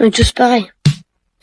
On est tous pareils.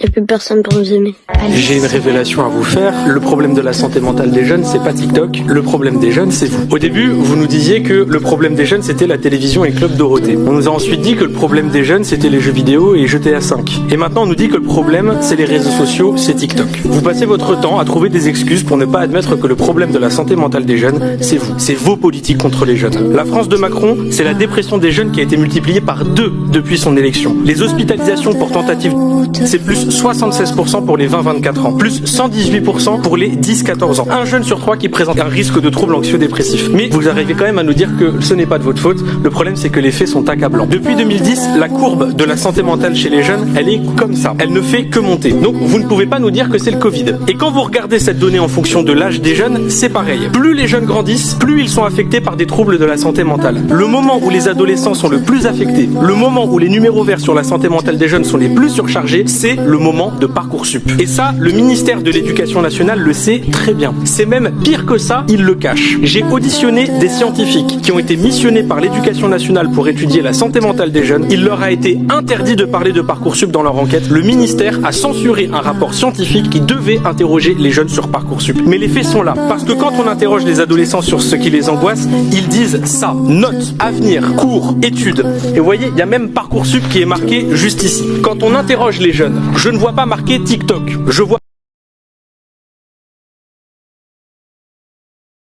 Il n'y a plus personne pour nous aimer. J'ai une révélation à vous faire. Le problème de la santé mentale des jeunes, c'est pas TikTok. Le problème des jeunes, c'est vous. Au début, vous nous disiez que le problème des jeunes, c'était la télévision et Club Dorothée. On nous a ensuite dit que le problème des jeunes, c'était les jeux vidéo et GTA 5. Et maintenant, on nous dit que le problème, c'est les réseaux sociaux, c'est TikTok. Vous passez votre temps à trouver des excuses pour ne pas admettre que le problème de la santé mentale des jeunes, c'est vous. C'est vos politiques contre les jeunes. La France de Macron, c'est la dépression des jeunes qui a été multipliée par 2 depuis son élection. Les hospitalisations pour tentative, c'est plus 76% pour les 20-24 ans, plus 118% pour les 10-14 ans. Un jeune sur 3 qui présente un risque de troubles anxio-dépressifs. Mais vous arrivez quand même à nous dire que ce n'est pas de votre faute. Le problème, c'est que les faits sont accablants. Depuis 2010, la courbe de la santé mentale chez les jeunes, elle est comme ça. Elle ne fait que monter. Donc, vous ne pouvez pas nous dire que c'est le Covid. Et quand vous regardez cette donnée en fonction de l'âge des jeunes, c'est pareil. Plus les jeunes grandissent, plus ils sont affectés par des troubles de la santé mentale. Le moment où les adolescents sont le plus affectés, le moment où les numéros verts sur la santé mentale des jeunes sont les plus surchargés, c'est le moment de Parcoursup. Et ça, le ministère de l'Éducation nationale le sait très bien. C'est même pire que ça, il le cache. J'ai auditionné des scientifiques qui ont été missionnés par l'Éducation nationale pour étudier la santé mentale des jeunes. Il leur a été interdit de parler de Parcoursup dans leur enquête. Le ministère a censuré un rapport scientifique qui devait interroger les jeunes sur Parcoursup. Mais les faits sont là. Parce que quand on interroge les adolescents sur ce qui les angoisse, ils disent ça. Notes, avenir, cours, études. Et vous voyez, il y a même Parcoursup qui est marqué juste ici. Quand on interroge les jeunes, je ne vois pas marqué TikTok. Je vois